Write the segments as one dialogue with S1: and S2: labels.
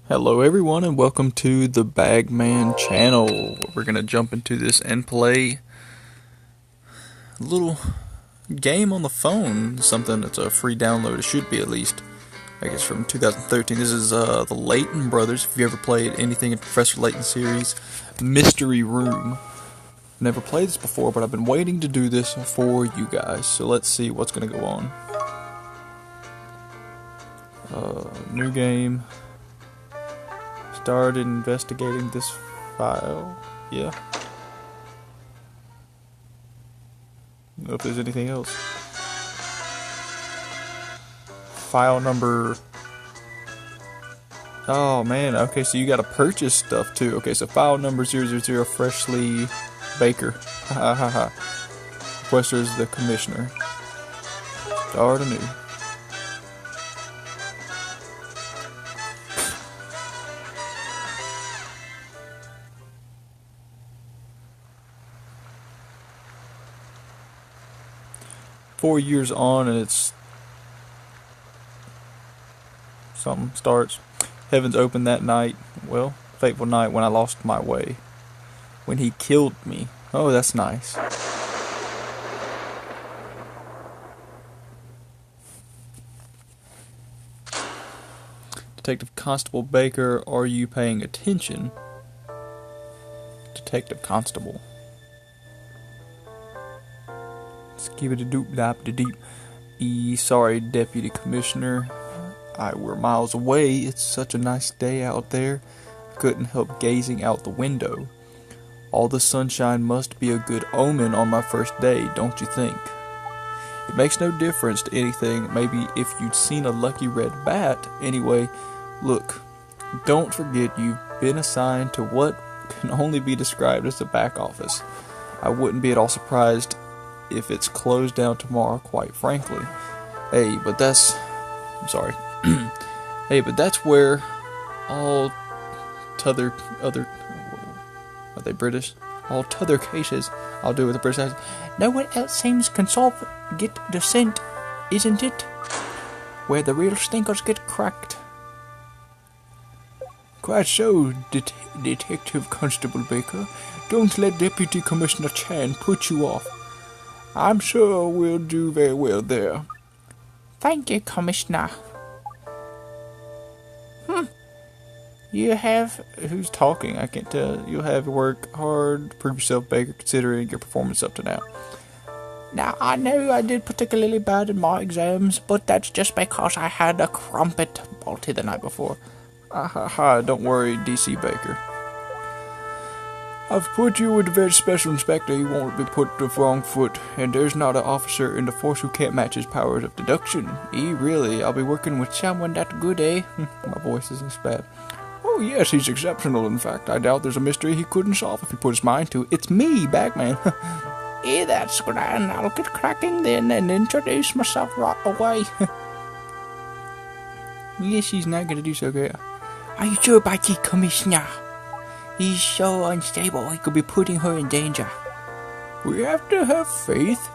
S1: Hello everyone and welcome to the Bagman channel. We're going to jump into this and play a little game on the phone, something that's a free download. It should be, at least. I guess from 2013. This is the Layton brothers. If you ever played anything in Professor Layton series, Mystery Room. Never played this before, but I've been waiting to do this for you guys. So let's see what's going to go on. New game. Started investigating this file. Yeah. I don't know if there's anything else. File number. Oh man, okay, so you gotta purchase stuff too. Okay, so file number 000 Freshly Baker. Ha ha ha. Requester is the commissioner. Start anew. Four years on, and it's something starts. Heavens opened that night. Well, fateful night when I lost my way. When he killed me. Oh, that's nice. Detective Constable Baker, are you paying attention? Detective Constable. Sorry, Deputy Commissioner. We're miles away. It's such a nice day out there. I couldn't help gazing out the window. All the sunshine must be a good omen on my first day, don't you think? It makes no difference to anything. Maybe if you'd seen a lucky red bat. Anyway, look, don't forget you've been assigned to what can only be described as the back office. I wouldn't be at all surprised if it's closed down tomorrow, quite frankly. Hey, but that's... I'm sorry. Hey, but that's where all t'other... Are they British? All t'other cases I'll do with the British accent. No one else seems consoled get descent, isn't it? Where the real stinkers get cracked. Quite so, Detective Constable Baker. Don't let Deputy Commissioner Chan put you off. I'm sure we'll do very well there. Thank you, Commissioner. You have... Who's talking? I can't tell. You'll have to work hard to prove yourself, Baker, considering your performance up to now. Now, I know I did particularly bad in my exams, but that's just because I had a crumpet bolted the night before. Don't worry, DC Baker. I've put you with a very special inspector. He won't be put to the wrong foot, and there's not an officer in the force who can't match his powers of deduction. Really, I'll be working with someone that good, eh? My voice isn't bad. Oh yes, he's exceptional. In fact, I doubt there's a mystery he couldn't solve if he put his mind to it. It's me, Bagman. Yeah, that's grand. I'll get cracking then and introduce myself right away. Yes, he's not gonna do so great. Are you sure about it, Commissioner? He's so unstable, he could be putting her in danger. We have to have faith.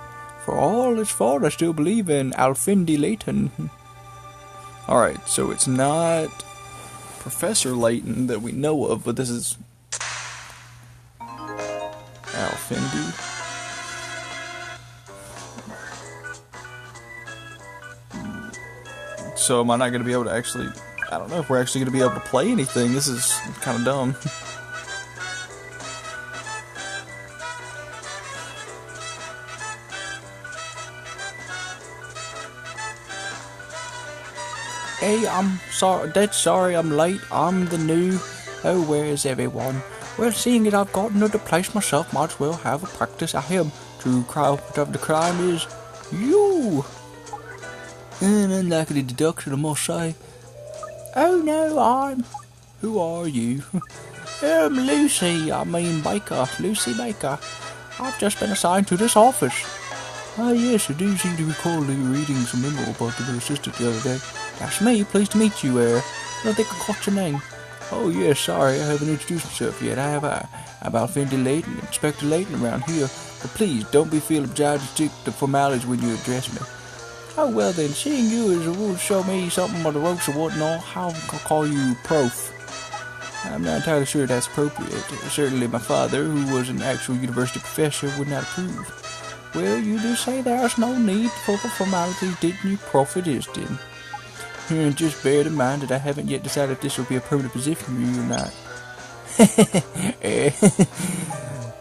S1: For all its fault, I still believe in Alfendi Layton. Alright, so it's not Professor Layton that we know of, but this is Alfendi. So am I not going to be able to actually... I don't know if we're actually going to be able to play anything. This is kind of dumb. Hey, I'm sorry I'm late. I'm the new... Oh, where is everyone? Well, seeing as I've got another place myself, might as well have a practice at him. True culprit of the crime is... you! An unlikely deduction, I must say. Oh no, Who are you? Lucy Baker. I've just been assigned to this office. Ah yes, I do seem to recall you reading some memo about the new assistant the other day. That's me, pleased to meet you, I don't think I caught your name. Oh yes, sorry, I haven't introduced myself yet, have I? I'm Alfendi Layton, Inspector Layton around here. But please, don't be feeling obliged to stick to formalities when you address me. Oh well then, seeing you as a rule show me something of the ropes or whatnot, I'll call you Prof. I'm not entirely sure that's appropriate. Certainly my father, who was an actual university professor, would not approve. Well, you do say there's no need for the formalities, didn't you, Prophet Isden? Just bear in mind that I haven't yet decided if this will be a permanent position for you or not.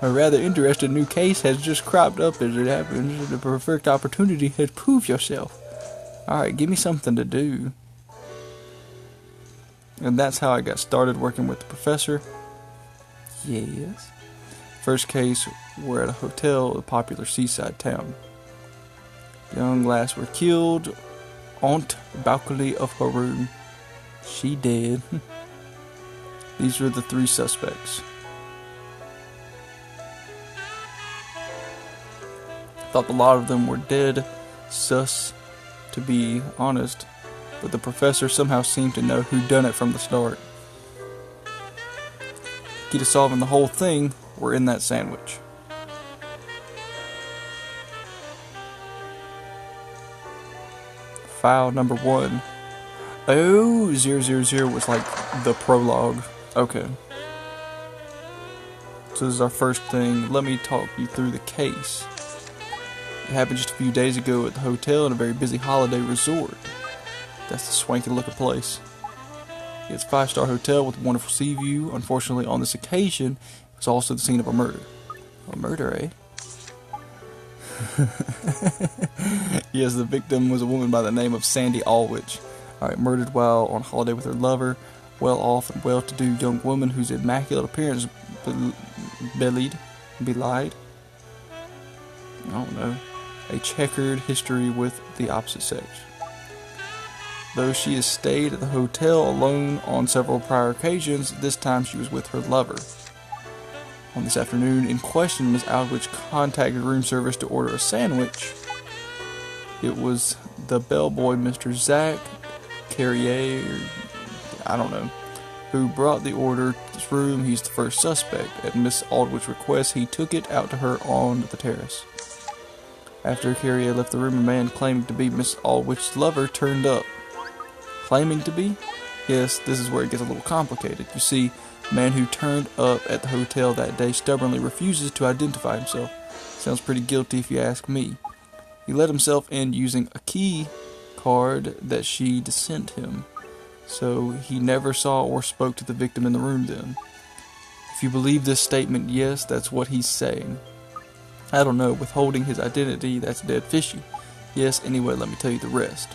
S1: A rather interesting new case has just cropped up as it happens. The perfect opportunity to prove yourself. Alright, give me something to do. And that's how I got started working with the professor. Yes. First case, we're at a hotel, a popular seaside town. Young lass were killed on the balcony of her room. She dead. These are the three suspects. Thought a lot of them were dead, sus, to be honest, but the professor somehow seemed to know who done it from the start. Key to solving the whole thing were in that sandwich. File number 1. Oh, 000 was like the prologue. Okay. So this is our first thing. Let me talk you through the case. It happened just a few days ago at the hotel in a very busy holiday resort. That's the swanky looking place. It's a 5-star hotel with a wonderful sea view. Unfortunately, on this occasion, it was also the scene of a murder. A murder, eh? Yes, the victim was a woman by the name of Sandy Allwich. Alright, murdered while on holiday with her lover. Well-off and well-to-do young woman whose immaculate appearance belied. I don't know. A checkered history with the opposite sex. Though she has stayed at the hotel alone on several prior occasions, this time she was with her lover. On this afternoon in question, Miss Aldrich contacted room service to order a sandwich. It was the bellboy, Mr. Zach Carrier, I don't know, who brought the order to this room. He's the first suspect. At Miss Aldrich's request, he took it out to her on the terrace. After Carrier left the room, a man claiming to be Miss Aldrich's lover turned up. Claiming to be? Yes, this is where it gets a little complicated. You see, the man who turned up at the hotel that day stubbornly refuses to identify himself. Sounds pretty guilty if you ask me. He let himself in using a key card that she sent him, so he never saw or spoke to the victim in the room then. If you believe this statement, yes, that's what he's saying. I don't know, withholding his identity, that's dead fishy. Yes, anyway, let me tell you the rest.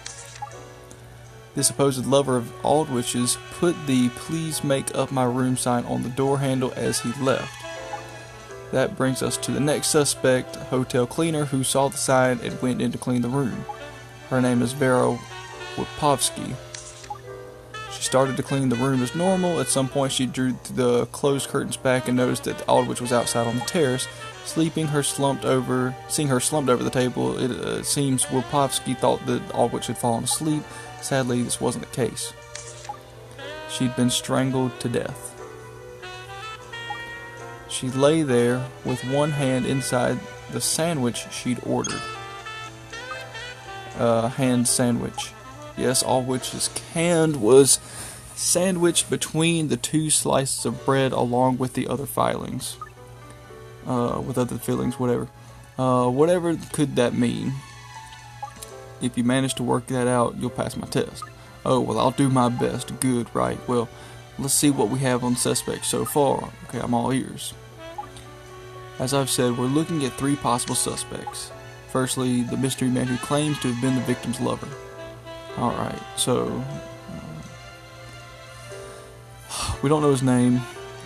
S1: The supposed lover of Aldwich's put the "please make up my room" sign on the door handle as he left. That brings us to the next suspect, a hotel cleaner who saw the sign and went in to clean the room. Her name is Vera Wipovsky. She started to clean the room as normal. At some point she drew the closed curtains back and noticed that Aldrich was outside on the terrace, seeing her slumped over the table. It seems Wipovsky thought that Aldrich had fallen asleep. Sadly, this wasn't the case. She'd been strangled to death. She lay there with one hand inside the sandwich she'd ordered. Hand sandwich. Yes, Aldwich's hand was sandwiched between the two slices of bread along with the other fillings. Whatever. Whatever could that mean? If you manage to work that out, you'll pass my test. Oh, well, I'll do my best. Good, right. Well, let's see what we have on suspects so far. Okay, I'm all ears. As I've said, we're looking at 3 possible suspects. Firstly, the mystery man who claims to have been the victim's lover. Alright, so we don't know his name,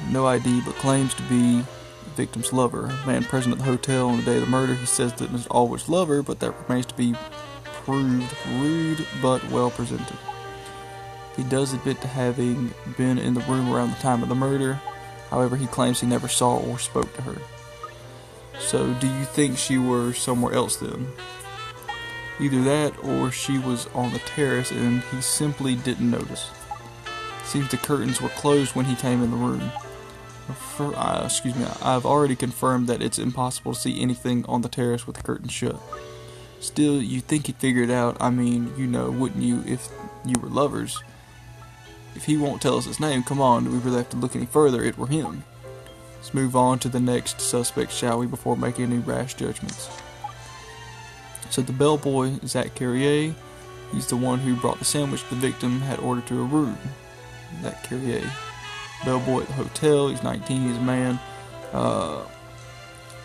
S1: no ID, but claims to be the victim's lover. A man present at the hotel on the day of the murder. He says that Mr. Aldwich's lover, but that remains to be proved. Rude, but well presented. He does admit to having been in the room around the time of the murder. However, he claims he never saw or spoke to her. So, do you think she were somewhere else then? Either that, or she was on the terrace and he simply didn't notice. Seems the curtains were closed when he came in the room. I've already confirmed that it's impossible to see anything on the terrace with the curtains shut. Still, you'd think he'd figure it out. I mean, wouldn't you, if you were lovers? if he won't tell us his name, come on, do we really have to look any further? It were him. Let's move on to the next suspect, shall we, before making any rash judgments. So the bellboy, Zach Carrier, he's the one who brought the sandwich the victim had ordered to her room. Zach Carrier. Bellboy at the hotel, he's 19, he's a man.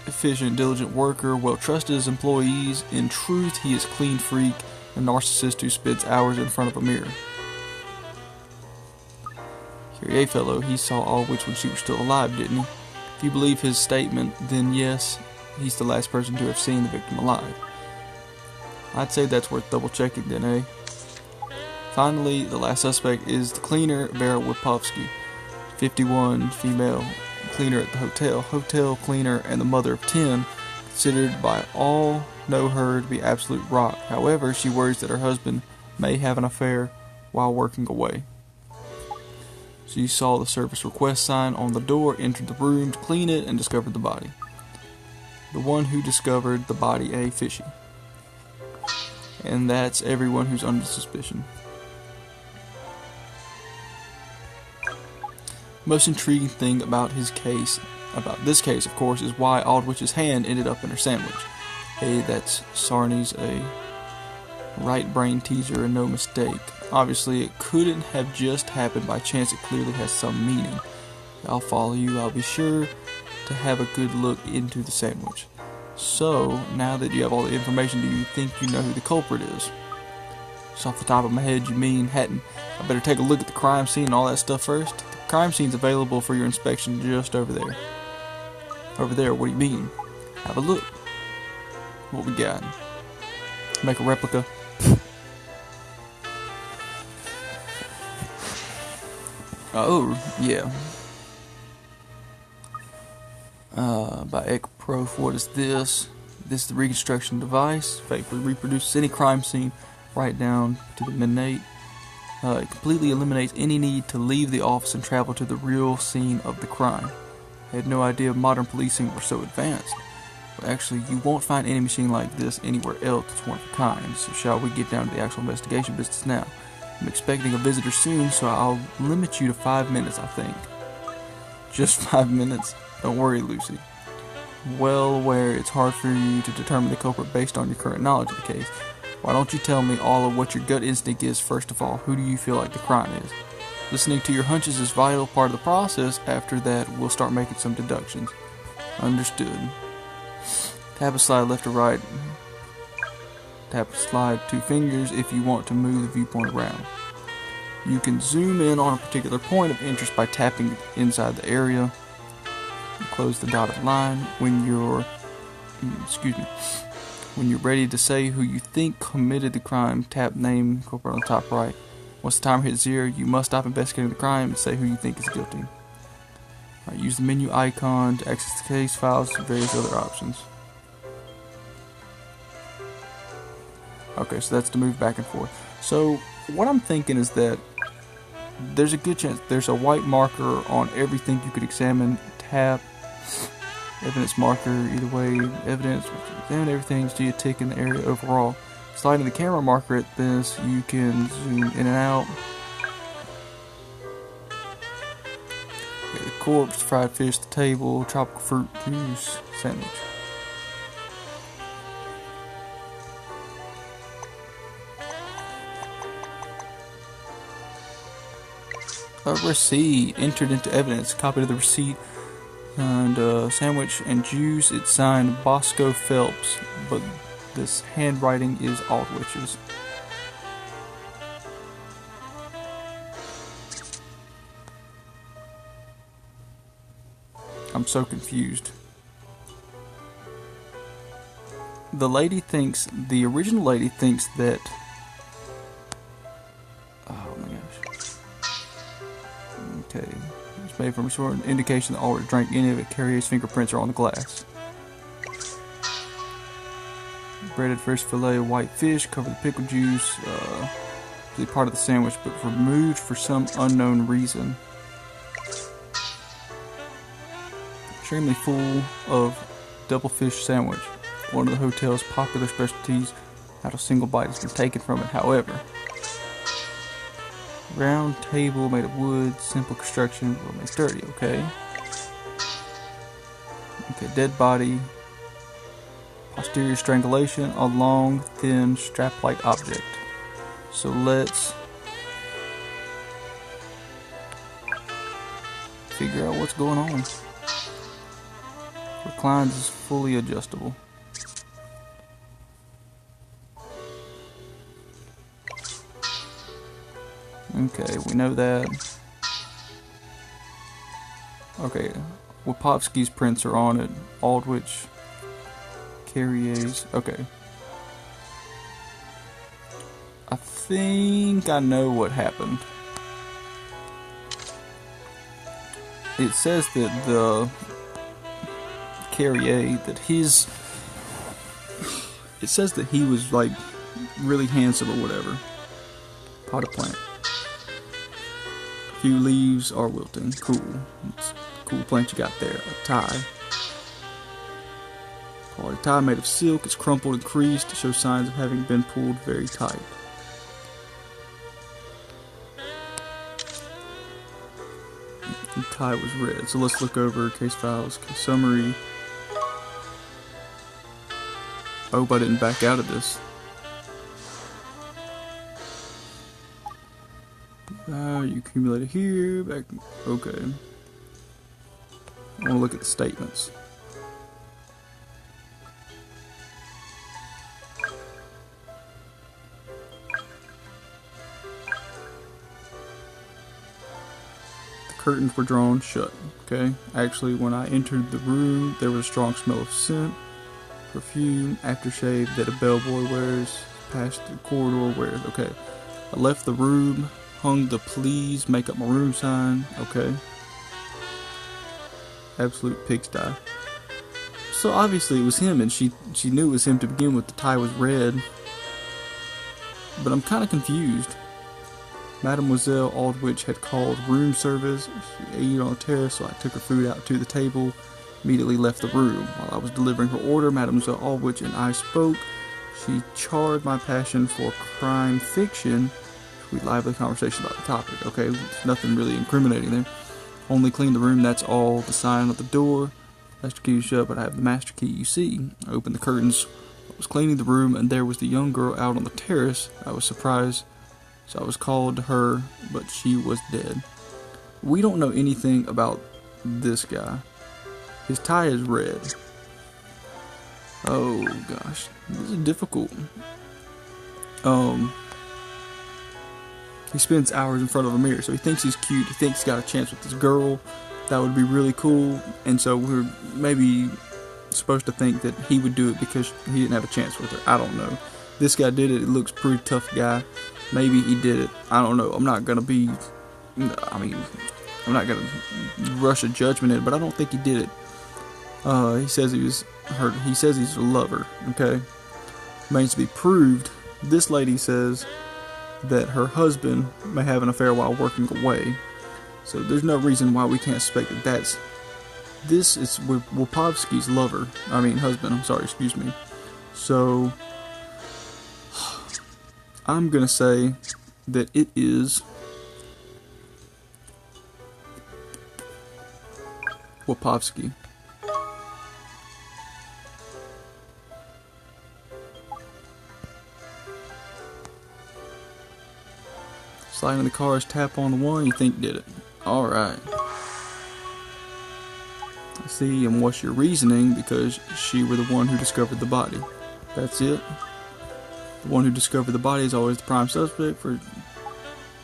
S1: Efficient, diligent worker, well trusted his employees. In truth, he is clean freak, a narcissist who spends hours in front of a mirror. Carrier fellow, he saw Aldrich when she was still alive, didn't he? If you believe his statement, then yes, he's the last person to have seen the victim alive. I'd say that's worth double checking then, eh? Finally, the last suspect is the cleaner, Vera Wipovsky, 51, female, cleaner at the hotel cleaner, and the mother of 10, considered by all know her to be absolute rock. However, she worries that her husband may have an affair while working away. She saw the service request sign on the door, entered the room to clean it, and discovered the body. The one who discovered the body, a fishy. And that's everyone who's under suspicion. Most intriguing thing about this case, of course, is why Aldrich's hand ended up in her sandwich. Hey, that's Sarney's a right brain teaser and no mistake. Obviously, it couldn't have just happened by chance. It clearly has some meaning. I'll follow you. I'll be sure to have a good look into the sandwich. So, now that you have all the information, do you think you know who the culprit is? Just off the top of my head, you mean Hatton. I better take a look at the crime scene and all that stuff first. The crime scene's available for your inspection just over there. Over there, what do you mean? Have a look. What we got? Make a replica. Oh, yeah. By Ekprof, what is this? This is the reconstruction device. Faithfully reproduces any crime scene right down to the minute. It completely eliminates any need to leave the office and travel to the real scene of the crime. I had no idea modern policing were so advanced. But actually, you won't find any machine like this anywhere else. It's one of a kind. So shall we get down to the actual investigation business now? I'm expecting a visitor soon, so I'll limit you to 5 minutes, I think. Just 5 minutes? Don't worry, Lucy. Well aware it's hard for you to determine the culprit based on your current knowledge of the case. Why don't you tell me all of what your gut instinct is first of all? Who do you feel like the crime is? Listening to your hunches is a vital part of the process. After that, we'll start making some deductions. Understood. Tap a slide left or right. Tap a slide 2 fingers if you want to move the viewpoint around. You can zoom in on a particular point of interest by tapping inside the area. Close the dotted line. When you're ready to say who you think committed the crime, tap name, culprit on the top right. Once the timer hits 0, you must stop investigating the crime and say who you think is guilty. Alright, use the menu icon to access the case files and various other options. Okay, so that's to move back and forth. So, what I'm thinking is that there's a good chance there's a white marker on everything you could examine. Tap, evidence marker, either way, evidence, examine everything, so you tick in the area overall. Sliding the camera marker at this, you can zoom in and out. Okay, the corpse, fried fish, the table, tropical fruit juice, sandwich. A receipt entered into evidence. Copy of the receipt and sandwich and juice. It's signed Bosco Phelps, but this handwriting is Aldrich's. I'm so confused. The original lady thinks that. Oh my gosh. Okay. It's made from a sort of indication that Aldrich drank any of it. Carrier's fingerprints are on the glass. Breaded fresh fillet of white fish, covered with pickle juice, part of the sandwich, but removed for some unknown reason. Extremely full of double fish sandwich, one of the hotel's popular specialties. Not a single bite has been taken from it, however. Round table made of wood, simple construction, will make sturdy, okay. Okay, dead body. Posterior strangulation, a long, thin, strap-like object. So let's figure out what's going on. Reclines is fully adjustable. Okay, we know that. Okay, Wapovsky's prints are on it. Aldrich, Carrier's. Okay. I think I know what happened. It says that the Carrier, it says that he was like really handsome or whatever. Potted plant. Few leaves are wilting. Cool. It's a cool plant you got there. A tie. Quality tie made of silk. It's crumpled and creased to show signs of having been pulled very tight. The tie was red. So let's look over case files. Case summary. I hope I didn't back out of this. You accumulated here, back, okay. I want to look at the statements. The curtains were drawn shut, okay. Actually, when I entered the room, there was a strong smell of scent, perfume, aftershave that a bellboy wears, past the corridor wears, okay. I left the room. Hung the please make up my room sign. Okay. Absolute pigsty. So obviously it was him, and she knew it was him to begin with. The tie was red. But I'm kind of confused. Mademoiselle Aldrich had called room service. She ate on the terrace, so I took her food out to the table. Immediately left the room. While I was delivering her order, Mademoiselle Aldrich and I spoke. She charred my passion for crime fiction. We lively conversation about the topic. Okay, there's nothing really incriminating there. Only clean the room, that's all. The sign of the door. Master key is shut, but I have the master key, you see. I opened the curtains. I was cleaning the room, and there was the young girl out on the terrace. I was surprised, so I was called to her, but she was dead. We don't know anything about this guy. His tie is red. Oh, gosh. This is difficult. He spends hours in front of a mirror, so he thinks he's cute, he thinks he's got a chance with this girl, that would be really cool, and so we're maybe supposed to think that he would do it because he didn't have a chance with her. I don't know. This guy did it. It looks pretty tough guy. Maybe he did it. I don't know. I'm not gonna rush a judgment in it, but I don't think he did it. He says he was hurt. He says he's a lover, okay? Remains to be proved. This lady says that her husband may have an affair while working away. So there's no reason why we can't suspect that this is Wapovsky's husband, I'm sorry, excuse me. So I'm gonna say that it is Wapovsky. Sliding the cars, tap on the one you think did it. Alright. I see, and what's your reasoning? Because she were the one who discovered the body. That's it. The one who discovered the body is always the prime suspect for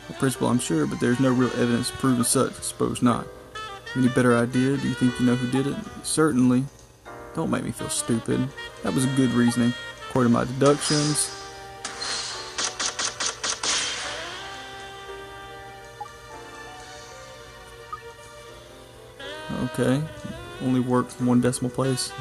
S1: the principal, I'm sure, but there's no real evidence proving such. I suppose not. Any better idea? Do you think you know who did it? Certainly. Don't make me feel stupid. That was a good reasoning. According to my deductions. Okay, only worked one decimal place.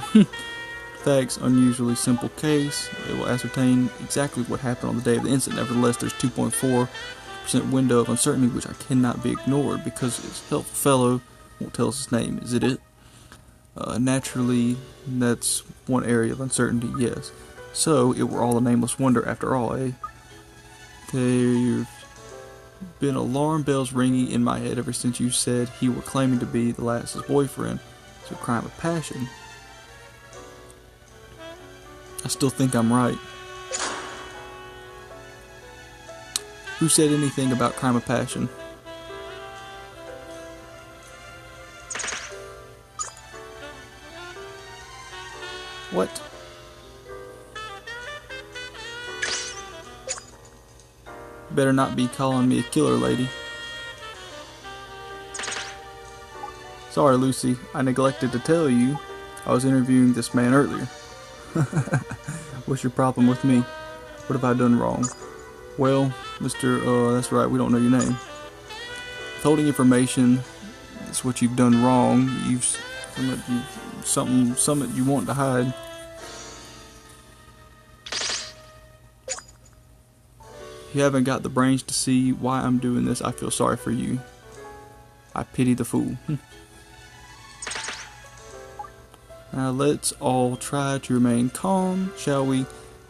S1: Thanks, unusually simple case. It will ascertain exactly what happened on the day of the incident. Nevertheless, there's 2.4% window of uncertainty, which I cannot be ignored because his helpful fellow won't tell us his name. Is it? Naturally, that's one area of uncertainty, yes. So, it were all a nameless wonder after all, eh? Okay, been alarm bells ringing in my head ever since you said he were claiming to be the lass's boyfriend. It's a crime of passion. I still think I'm right. Who said anything about crime of passion? What? Better not be calling me a killer, lady. Sorry, Lucy. I neglected to tell you I was interviewing this man earlier. What's your problem with me? What have I done wrong? Well, Mr. That's right, we don't know your name. Withholding information, that's what you've done wrong. Something you want to hide. You haven't got the brains to see why I'm doing this. I feel sorry for you. I pity the fool. Now let's all try to remain calm, shall we?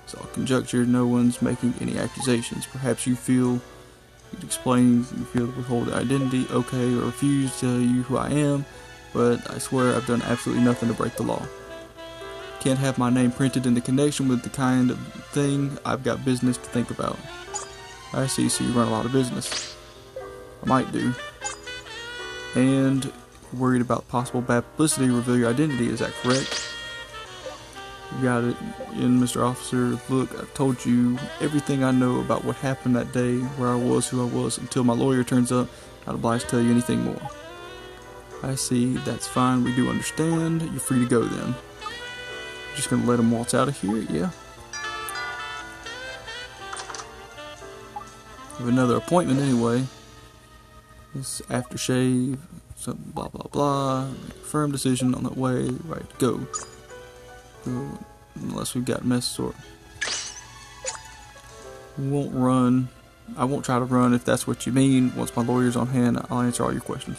S1: It's all conjecture. No one's making any accusations. Perhaps you feel you'd explain. You feel to withhold the identity, okay, or refuse to tell you who I am. But I swear I've done absolutely nothing to break the law. Can't have my name printed in the connection with the kind of thing. I've got business to think about. I see, so you run a lot of business. I might do. And worried about possible bad publicity, reveal your identity, is that correct? You got it in, Mr. Officer. Look, I've told you everything I know about what happened that day, where I was, who I was, until my lawyer turns up. Not obliged to tell you anything more. I see, that's fine, we do understand. You're free to go then. Just gonna let him waltz out of here, yeah. Have another appointment anyway. This aftershave, something blah blah blah. Firm decision on the way, right to go. Unless we've got mess sort. We won't run. I won't try to run if that's what you mean. Once my lawyer's on hand, I'll answer all your questions.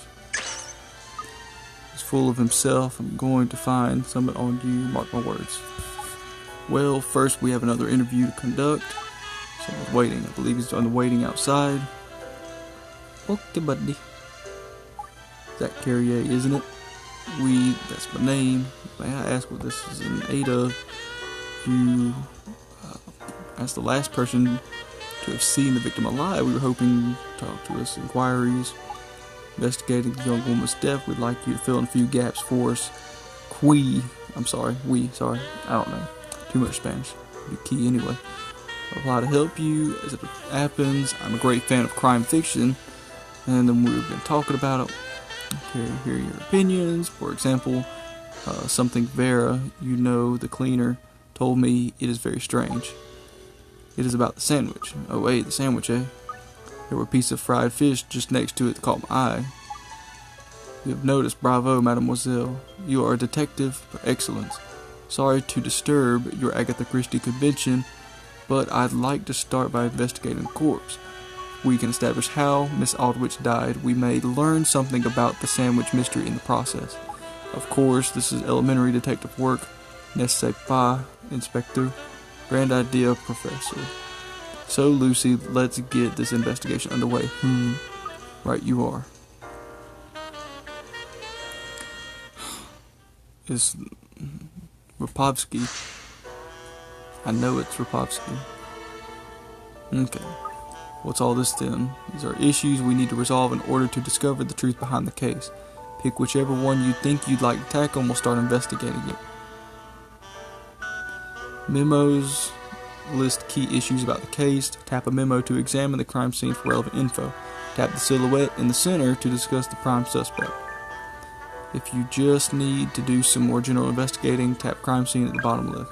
S1: He's full of himself. I'm going to find something on you, mark my words. Well, first we have another interview to conduct. Someone's waiting. I believe he's on the waiting outside. Okay, buddy. Zach Carrier, isn't it? That's my name. May I ask what this is in aid of? You, as the last person to have seen the victim alive, we were hoping to talk to us. Inquiries, investigating the young woman's death. We'd like you to fill in a few gaps for us. I don't know. Too much Spanish. Be key anyway. I'll apply to help you as it happens. I'm a great fan of crime fiction, and then we've been talking about it. Hear your opinions. For example, something Vera, the cleaner, told me it is very strange. It is about the sandwich. Oh wait, the sandwich, eh? There were a piece of fried fish just next to it that caught my eye. You have noticed, bravo, mademoiselle. You are a detective for excellence. Sorry to disturb your Agatha Christie convention, but I'd like to start by investigating the corpse. We can establish how Miss Aldrich died. We may learn something about the sandwich mystery in the process. Of course, this is elementary detective work. N'est-ce pas, Inspector? Grand idea, Professor. So, Lucy, let's get this investigation underway. Right you are. It's Rapovsky. I know it's Rapovsky. Okay. What's all this then? These are issues we need to resolve in order to discover the truth behind the case. Pick whichever one you think you'd like to tackle and we'll start investigating it. Memos list key issues about the case. Tap a memo to examine the crime scene for relevant info. Tap the silhouette in the center to discuss the prime suspect. If you just need to do some more general investigating, tap crime scene at the bottom left.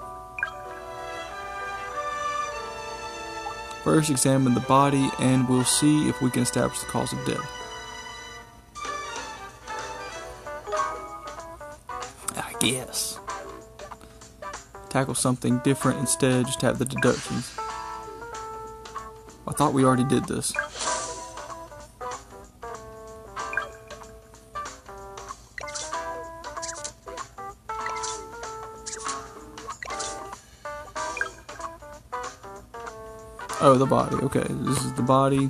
S1: First, examine the body, and we'll see if we can establish the cause of death. I guess. Tackle something different instead, just tap the deductions. I thought we already did this. Oh, the body. Okay, this is the body.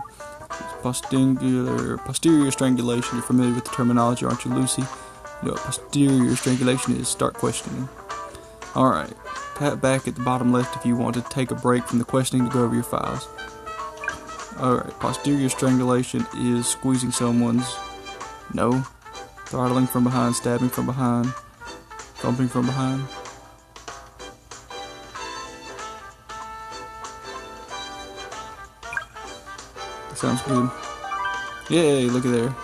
S1: posterior strangulation. You're familiar with the terminology, aren't you, Lucy? You know what posterior strangulation is. Start questioning. Alright, tap back at the bottom left if you want to take a break from the questioning to go over your files. Alright, posterior strangulation is squeezing someone's... No. Throttling from behind, stabbing from behind, thumping from behind. That sounds good. Yay, look at there.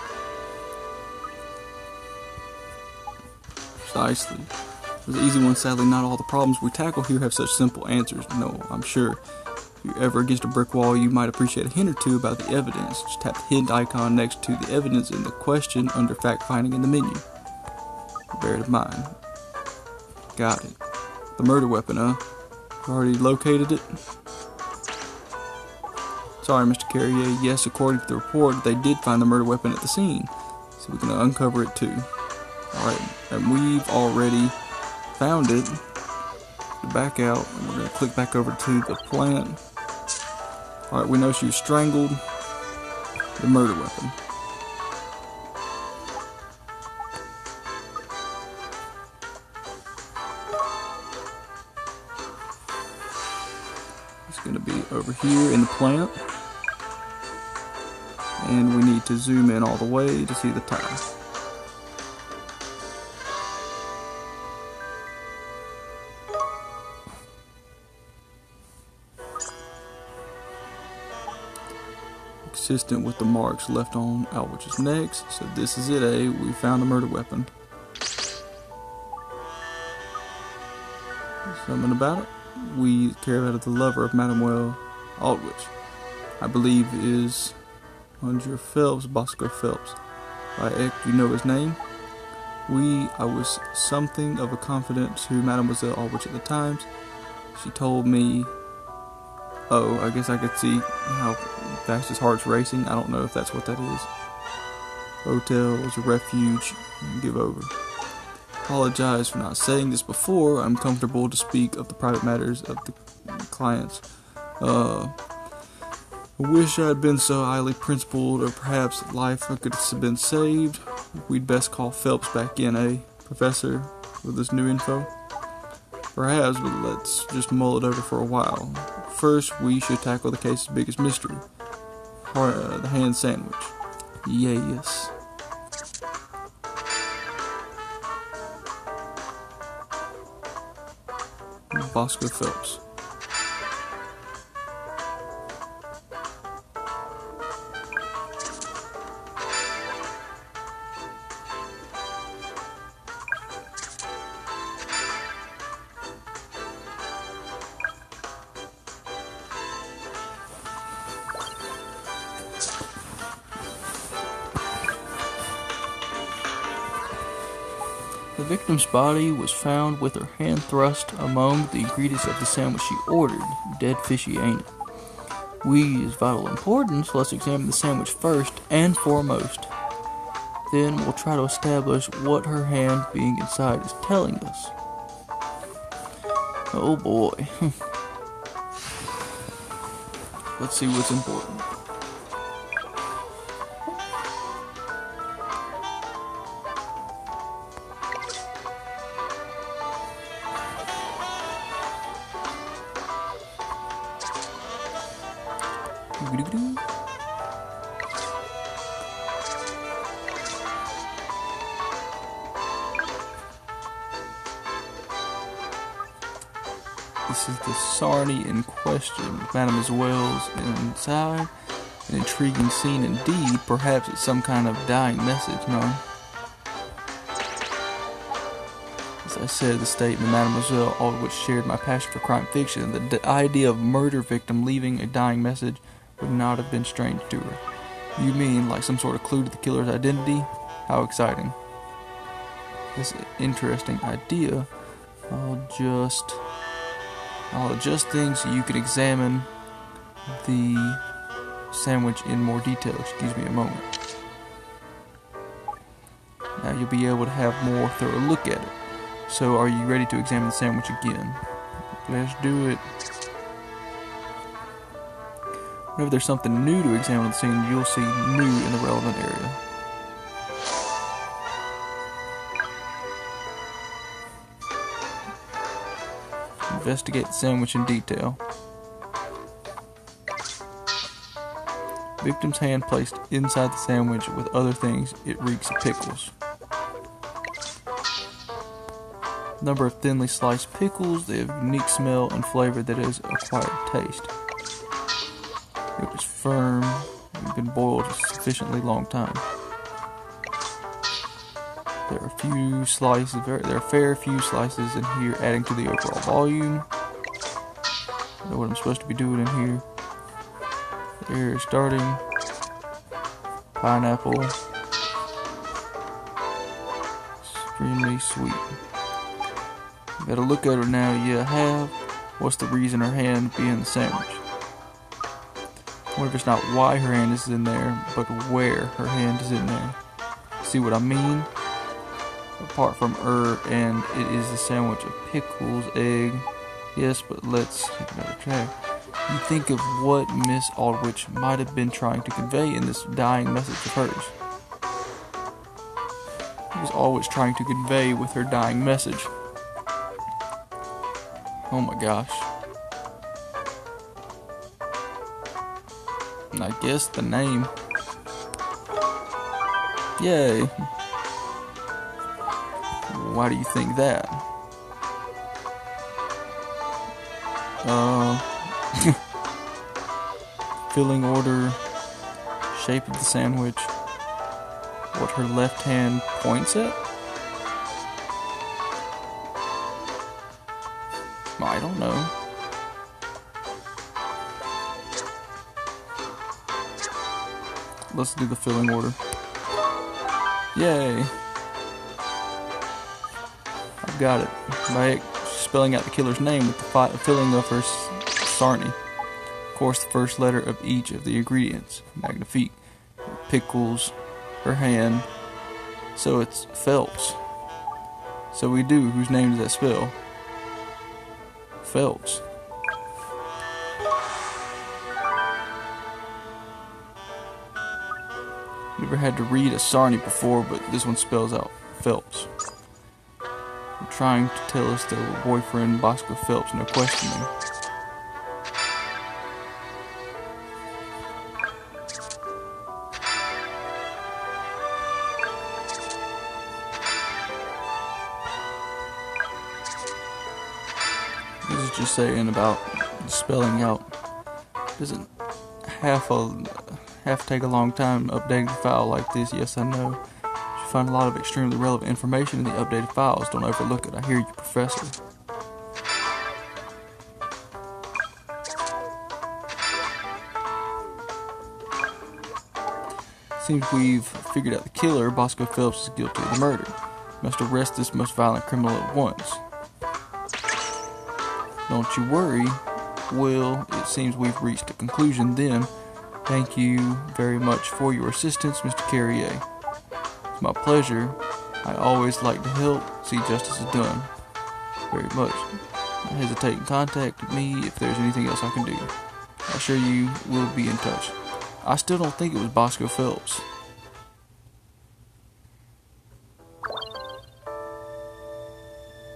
S1: Precisely. It was an easy one. Sadly, not all the problems we tackle here have such simple answers. No, I'm sure. If you're ever against a brick wall, you might appreciate a hint or two about the evidence. Just tap the hint icon next to the evidence in the question under fact finding in the menu. Bear it in mind. Got it. The murder weapon, huh? Already located it? Sorry, Mr. Carrier. Yes, according to the report, they did find the murder weapon at the scene. So we can uncover it too. Alright, and we've already found it. Back out, and we're going to click back over to the plant. Alright, we know she was strangled. The murder weapon. It's going to be over here in the plant. And we need to zoom in all the way to see the tire. Consistent with the marks left on Alwich's neck. So this is it, eh? We found the murder weapon. Something about it. We carried out of the lover of Mademoiselle Aldrich. I believe is Monsieur Phelps, Bosco Phelps. By Eck, you know his name? I was something of a confidant to Mademoiselle Aldrich at the times. She told me... Oh, I guess I could see how fast his heart's racing. I don't know if that's what that is. Hotels, a refuge, give over. Apologize for not saying this before. I'm comfortable to speak of the private matters of the clients. I wish I had been so highly principled, or perhaps life could have been saved. We'd best call Phelps back in, eh, Professor, with this new info? Perhaps, but let's just mull it over for a while. First, we should tackle the case's biggest mystery. The hand sandwich. Yes. Bosco Phelps. The victim's body was found with her hand thrust among the ingredients of the sandwich she ordered. Dead fishy, ain't it? We is vital importance. Let's examine the sandwich first and foremost. Then we'll try to establish what her hand being inside is telling us. Oh boy. Let's see what's important. This is the sarnie in question. Mademoiselle's inside. An intriguing scene indeed. Perhaps it's some kind of dying message, no? As I said, the statement Mademoiselle always shared my passion for crime fiction. The idea of a murder victim leaving a dying message would not have been strange to her. You mean like some sort of clue to the killer's identity? How exciting. This interesting idea. I'll adjust things so you can examine the sandwich in more detail. Excuse me a moment. Now you'll be able to have a more thorough look at it. So are you ready to examine the sandwich again? Let's do it. Whenever there's something new to examine on the scene, you'll see new in the relevant area. Investigate the sandwich in detail. Victim's hand placed inside the sandwich with other things. It reeks of pickles. Number of thinly sliced pickles. They have a unique smell and flavor that is acquired taste. It was firm and been boiled a sufficiently long time. There are a fair few slices in here, adding to the overall volume. I know what I'm supposed to be doing in here. There, starting. Pineapple. Extremely sweet. Gotta look at her now. Yeah, I have. What's the reason her hand be in the sandwich? I wonder if it's not why her hand is in there, but where her hand is in there. See what I mean? Apart from and it is a sandwich of pickles, egg. Yes, but let's take another track. You think of what Miss Aldrich might have been trying to convey in this dying message of hers. She was always trying to convey with her dying message. Oh my gosh. And I guess the name. Yay. Why do you think that? Filling order, shape of the sandwich, what her left hand points at? I don't know. Let's do the filling order. Yay! I've got it. By spelling out the killer's name with the filling of her sarnie. Of course, the first letter of each of the ingredients. Magnifique. Pickles. Her hand. So it's Phelps. So we do. Whose name does that spell? Phelps. Never had to read a sarnie before, but this one spells out Phelps. They're trying to tell us that we're boyfriend Bosco Phelps, no questioning. This is just saying about spelling out. Doesn't have to take a long time updating a file like this. Yes, I know. You find a lot of extremely relevant information in the updated files. Don't overlook it. I hear you, Professor. Seems we've figured out the killer. Bosco Phelps is guilty of the murder. Must arrest this most violent criminal at once. Don't you worry. Well, it seems we've reached a conclusion then. Thank you very much for your assistance, Mr. Carrier. It's my pleasure. I always like to help see justice is done. Very much. Don't hesitate and contact me if there's anything else I can do. I assure you we'll be in touch. I still don't think it was Bosco Phelps.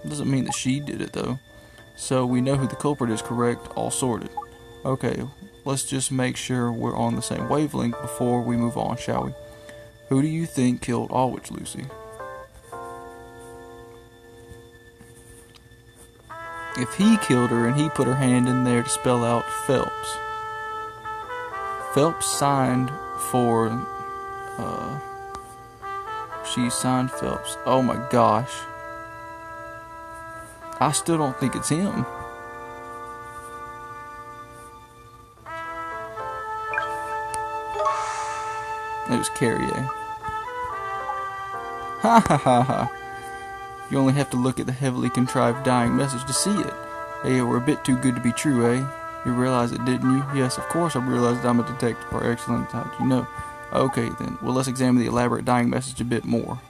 S1: Doesn't mean that she did it though. So we know who the culprit is, correct? All sorted. Okay, let's just make sure we're on the same wavelength before we move on, shall we? Who do you think killed Aldrich, Lucy? If he killed her and he put her hand in there to spell out Phelps. Phelps signed for, she signed Phelps. Oh my gosh. I still don't think it's him. It was Carrier. Ha ha ha ha. You only have to look at the heavily contrived dying message to see it. They were a bit too good to be true, eh? You realize it, didn't you? Yes, of course I realized I'm a detective. Or excellent, how do you know? Okay then, well let's examine the elaborate dying message a bit more.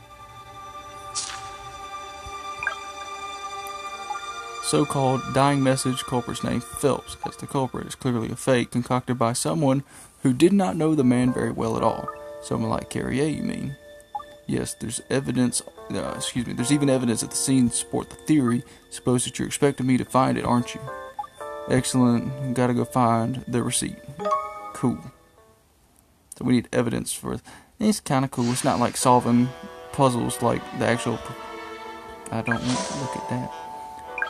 S1: So-called dying message culprit's name Phelps, as the culprit is clearly a fake concocted by someone who did not know the man very well at all. Someone like Carrier, you mean? Yes, there's evidence. There's even evidence at the scene to support the theory. Suppose that you're expecting me to find it, aren't you? Excellent. Gotta go find the receipt. Cool. So we need evidence for. It's kind of cool. It's not like solving puzzles like the actual. I don't want to look at that.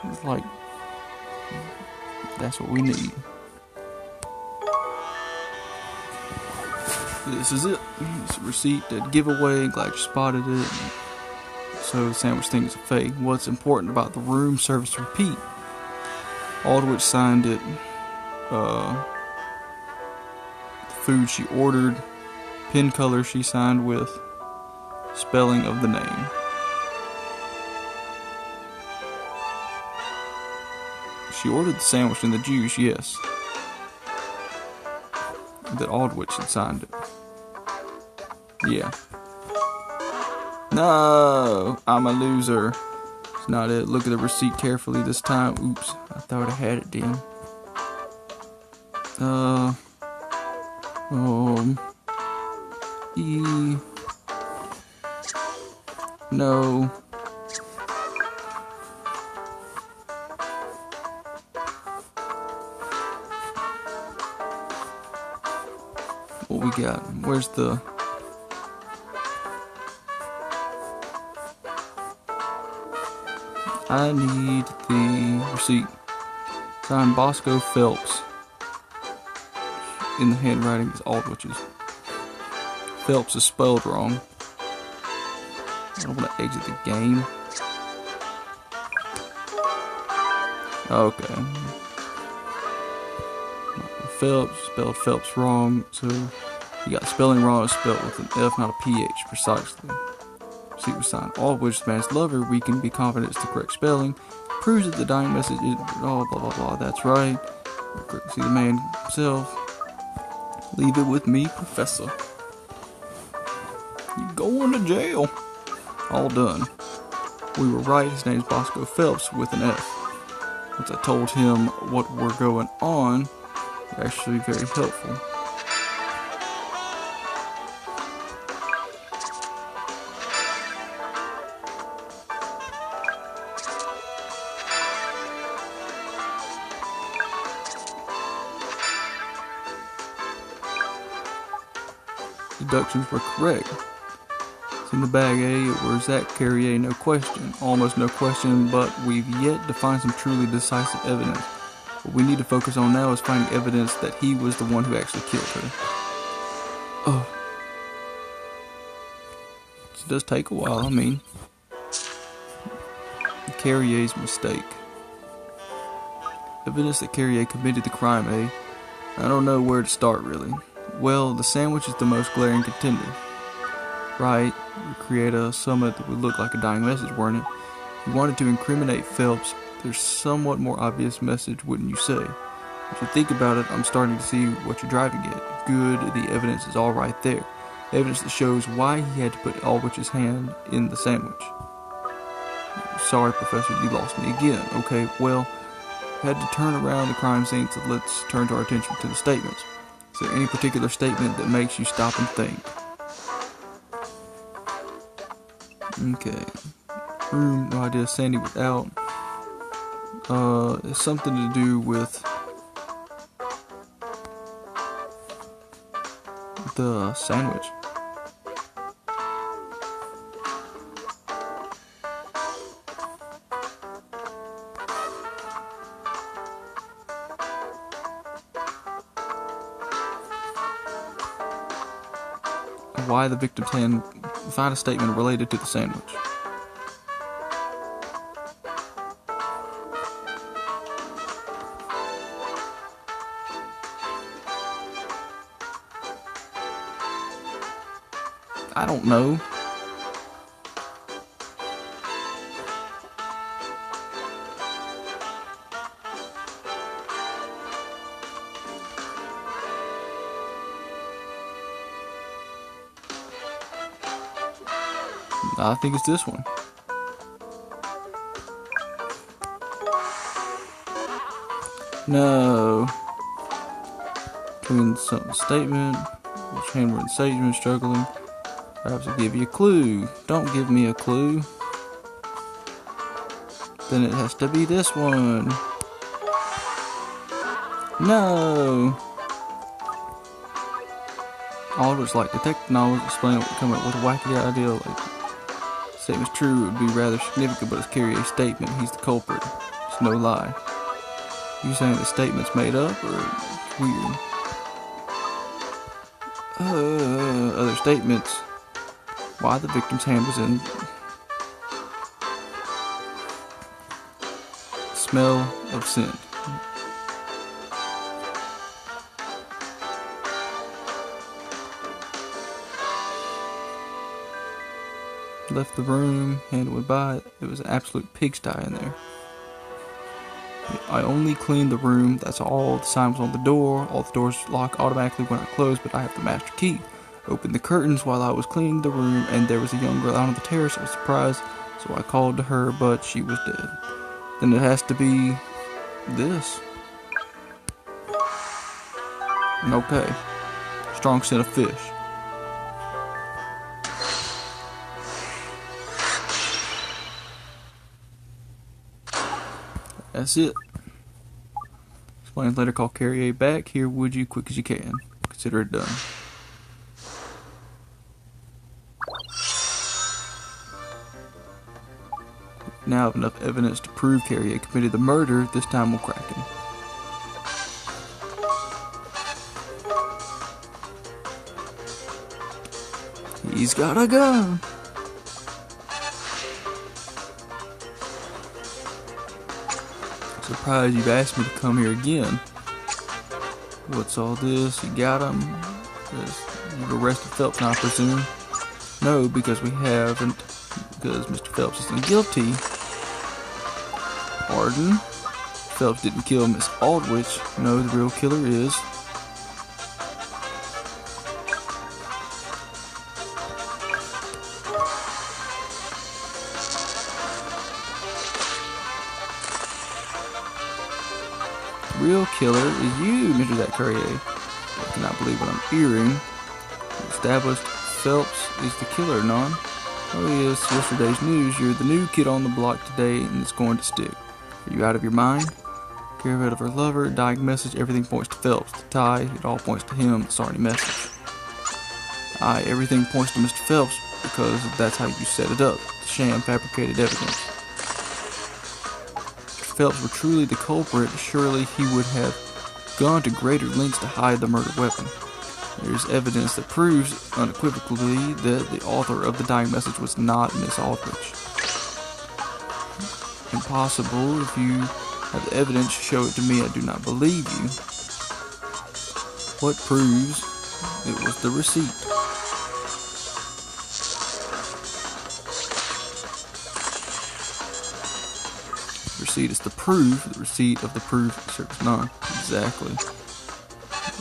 S1: It's like that's what we need. This is it. It's a receipt that giveaway. Glad you spotted it. So the sandwich thing is a fake. What's important about the room service repeat? Aldrich signed it. The food she ordered. Pen color she signed with. Spelling of the name. She ordered the sandwich and the juice, yes. That Aldrich had signed it. Yeah. No, I'm a loser. It's not it. Look at the receipt carefully this time. Oops, I thought I had it then. No. What we got? Where's the... I need the receipt. Signed Bosco Phelps. In the handwriting is Aldrich's. Phelps is spelled wrong. I don't want to exit the game. Okay. Phelps spelled Phelps wrong, so you got spelling wrong. It's spelled with an F, not a PH, precisely. See was signed. Aldrich's man's lover. We can be confident it's the correct spelling. Proves that the dying message is blah blah blah. That's right. See the man himself. Leave it with me, Professor. You going to jail. All done. We were right. His name's Bosco Phelps with an F. Once I told him what we're going on, actually very helpful. Deductions were correct. It's in the bag, eh? It was that Carrier, no question. Almost no question, but we've yet to find some truly decisive evidence. What we need to focus on now is finding evidence that he was the one who actually killed her. Oh. It does take a while, I mean. Carrier's mistake. Evidence that Carrier committed the crime, eh? I don't know where to start, really. Well, the sandwich is the most glaring contender. Right, we create a summit that would look like a dying message, weren't it? If you wanted to incriminate Phelps, there's somewhat more obvious message, wouldn't you say? If you think about it, I'm starting to see what you're driving at. Good, the evidence is all right there. Evidence that shows why he had to put Aldrich's hand in the sandwich. Sorry, Professor, you lost me again. Okay, well, we had to turn around the crime scene, so let's turn our attention to the statements. Is there any particular statement that makes you stop and think? Okay. Room, no idea. Sandy was out. It's something to do with the sandwich. Why the victim's hand? Find a statement related to the sandwich. I don't know. I think it's this one. No. Between some statement, which handwritten statement, struggling. Perhaps I'll give you a clue. Don't give me a clue. Then it has to be this one. No. Aldrich, like detective novels, explain what come up with a wacky idea. Like, statement's true, it would be rather significant, but it's Carrier's statement. He's the culprit. It's no lie. You saying the statement's made up or weird? Other statements. Why the victim's hand was in. Smell of scent. Left the room, hand went by. There was an absolute pigsty in there. I only cleaned the room, that's all. The sign was on the door. All the doors lock automatically when I close, but I have the master key. Opened the curtains while I was cleaning the room, and there was a young girl out on the terrace. I was surprised, so I called to her, but she was dead. Then it has to be this. Okay. Strong scent of fish. That's it. Explain later, call Carrier back. Here, would you, quick as you can. Consider it done. Now I have enough evidence to prove Carrier committed the murder. This time we'll crack him. He's got a gun. Surprised you've asked me to come here again. What's all this? You got him? You've arrested Phelps now, I presume? No, because we haven't. Because Mr. Phelps isn't guilty. Pardon? Phelps didn't kill Miss Aldrich. No, the real killer is. Real killer is you, Mr. Zach Carrier. I cannot believe what I'm hearing. Established Phelps is the killer, non? Oh yes, yesterday's news. You're the new kid on the block today, and it's going to stick. Are you out of your mind? Care of her lover, dying message, everything points to Phelps. The tie, it all points to him, the sorry message. Aye, everything points to Mr. Phelps, because that's how you set it up. The sham fabricated evidence. If Phelps were truly the culprit, surely he would have gone to greater lengths to hide the murder weapon. There's evidence that proves unequivocally that the author of the dying message was not Miss Aldrich. Impossible. If you have the evidence, show it to me. I do not believe you. What proves it was the receipt? The receipt is the proof. The receipt of the proof serves none. Exactly.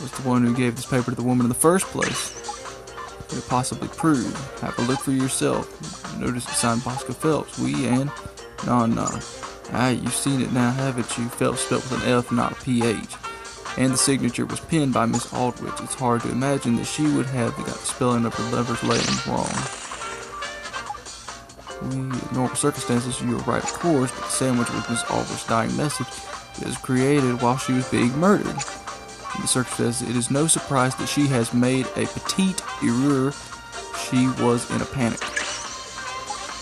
S1: Was the one who gave this paper to the woman in the first place. Could it possibly prove? Have a look for yourself. Notice it's signed Bosco Phelps. We and... No. Ah, you've seen it now, haven't you? Phelps spelled with an F, not a PH. And the signature was penned by Miss Aldrich. It's hard to imagine that she would have got the spelling of her lover's Layton wrong. In normal circumstances, you're right, of course, but the sandwich with Miss Aldrich's dying message was created while she was being murdered. The search says it is no surprise that she has made a petite erreur. She was in a panic.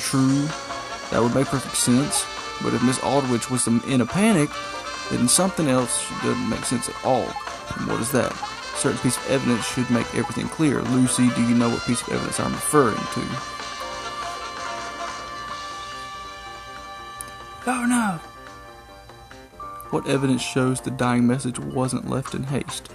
S1: True, that would make perfect sense. But if Miss Aldrich was in a panic, then something else doesn't make sense at all. And what is that? A certain piece of evidence should make everything clear. Lucy, do you know what piece of evidence I'm referring to? Oh no! What evidence shows the dying message wasn't left in haste?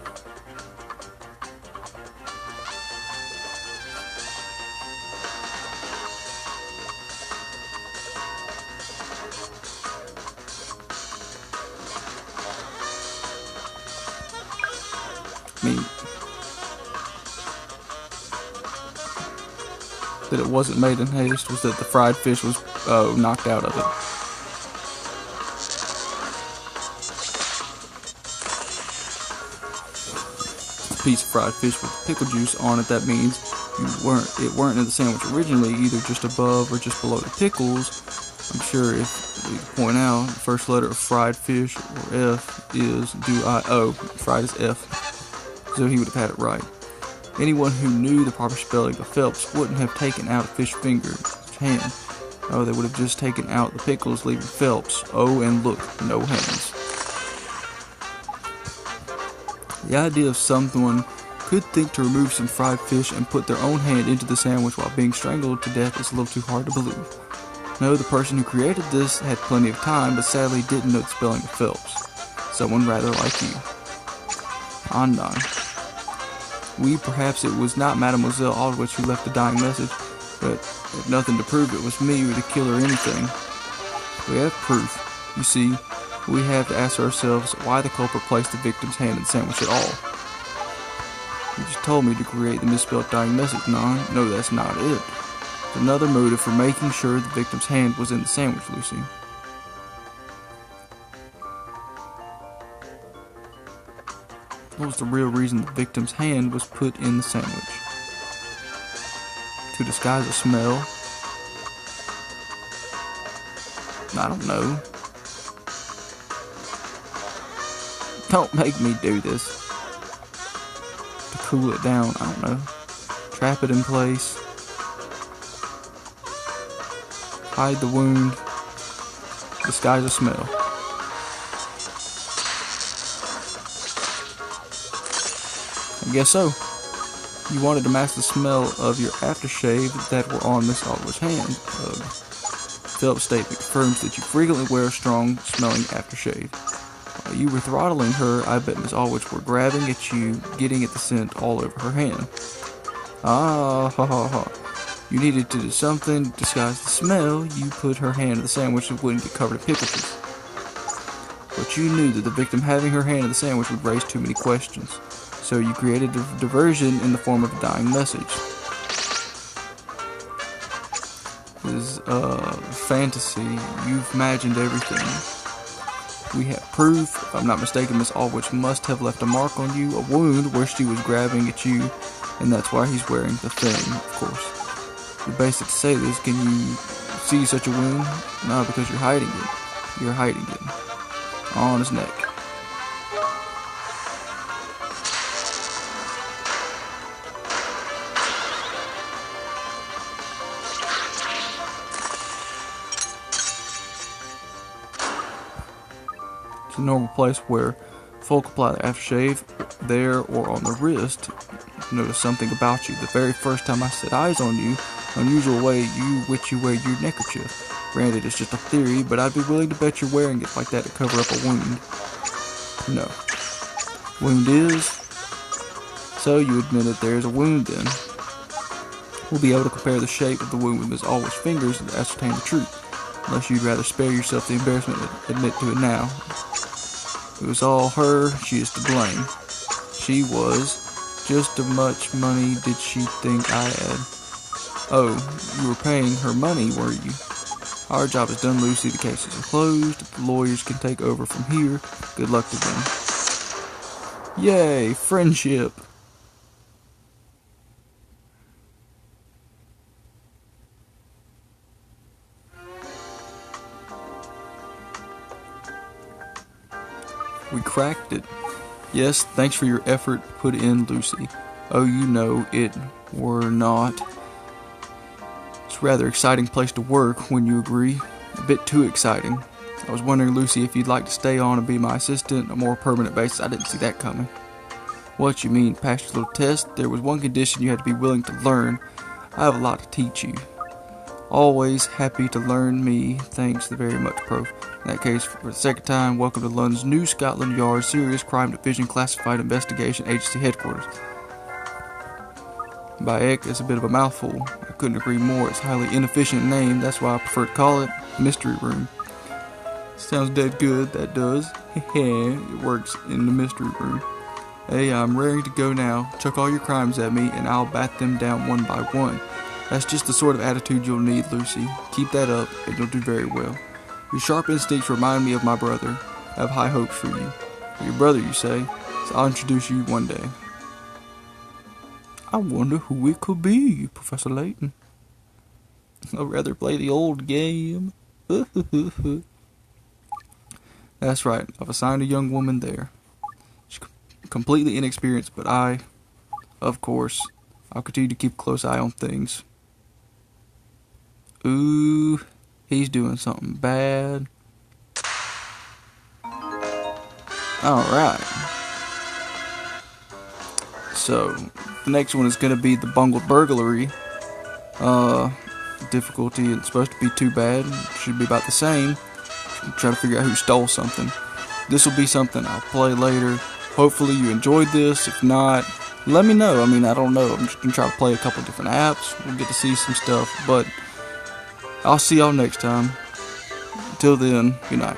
S1: I mean, that it wasn't made in haste was that the fried fish was knocked out of it. a piece of fried fish with pickle juice on it, that means it weren't in the sandwich originally, either just above or just below the pickles. I'm sure if we point out the first letter of fried fish, or F, is do-I-O. Fried is F, so he would have had it right. Anyone who knew the proper spelling of Phelps wouldn't have taken out a fish finger hand. Oh, they would have just taken out the pickles, leaving Phelps. Oh, and look, no hands. The idea of someone could think to remove some fried fish and put their own hand into the sandwich while being strangled to death is a little too hard to believe. No, the person who created this had plenty of time, but sadly didn't know the spelling of Phelps. Someone rather like you. Andon. Perhaps it was not Mademoiselle Aldrich who left the dying message, but if nothing to prove it was me or the killer or anything. We have proof. You see, we have to ask ourselves why the culprit placed the victim's hand in the sandwich at all. You just told me to create the misspelled dying message, Non. No, that's not it. There's another motive for making sure the victim's hand was in the sandwich, Lucy. What was the real reason the victim's hand was put in the sandwich? To disguise a smell? I don't know. Don't make me do this. To cool it down, I don't know. Trap it in place. Hide the wound. Disguise a smell. I guess so. You wanted to mask the smell of your aftershave that were on Miss Aldrich's hand. Philip's statement confirms that you frequently wear a strong-smelling aftershave. While you were throttling her, I bet Miss Aldrich were grabbing at you, getting at the scent all over her hand. Ah, ha ha ha. You needed to do something to disguise the smell. You put her hand in the sandwich so it wouldn't get covered in pickle juice. But you knew that the victim having her hand in the sandwich would raise too many questions. So you created a diversion in the form of a dying message. This is fantasy. You've imagined everything. We have proof. If I'm not mistaken, Miss Aldrich must have left a mark on you, a wound where she was grabbing at you, and that's why he's wearing the thing, of course. It's basic to say this. Can you see such a wound? No, because you're hiding it. You're hiding it. On his neck. It's a normal place where folk apply the aftershave, there or on the wrist. Notice something about you. The very first time I set eyes on you, unusual way which you wear your neckerchief. Granted, it's just a theory, but I'd be willing to bet you're wearing it like that to cover up a wound. No. Wound is. So you admit that there's a wound then. We'll be able to compare the shape of the wound with Miss Aldrich's fingers to ascertain the truth. Unless you'd rather spare yourself the embarrassment and admit to it now. It was all her. She is to blame. She was. Just how much money did she think I had? Oh, you were paying her money, were you? Our job is done, Lucy. The case is closed. The lawyers can take over from here. Good luck to them. Yay, friendship. We cracked it. Yes, thanks for your effort put in, Lucy. Oh, you know, it were not. It's a rather exciting place to work, when you agree. A bit too exciting. I was wondering, Lucy, if you'd like to stay on and be my assistant on a more permanent basis. I didn't see that coming. What you mean, passed your little test? There was one condition you had to be willing to learn. I have a lot to teach you. Always happy to learn me. Thanks very much, Prof. In that case, for the second time, welcome to London's New Scotland Yard Serious Crime Division Classified Investigation Agency Headquarters. Bayek is a bit of a mouthful. I couldn't agree more. It's a highly inefficient name. That's why I prefer to call it Mystery Room. Sounds dead good, that does. It works in the mystery room. Hey, I'm raring to go now. Chuck all your crimes at me, and I'll bat them down one by one. That's just the sort of attitude you'll need, Lucy. Keep that up, and you'll do very well. Your sharp instincts remind me of my brother. I have high hopes for you. Your brother, you say? So I'll introduce you one day. I wonder who it could be, Professor Layton. I'd rather play the old game. That's right, I've assigned a young woman there. She's completely inexperienced, but of course, I'll continue to keep a close eye on things. Ooh, he's doing something bad. Alright. So, the next one is going to be the bungled burglary. Difficulty is supposed to be too bad. Should be about the same. Try to figure out who stole something. This will be something I'll play later. Hopefully you enjoyed this. If not, let me know. I mean, I don't know. I'm just going to try to play a couple different apps. We'll get to see some stuff. But I'll see y'all next time. Until then, good night.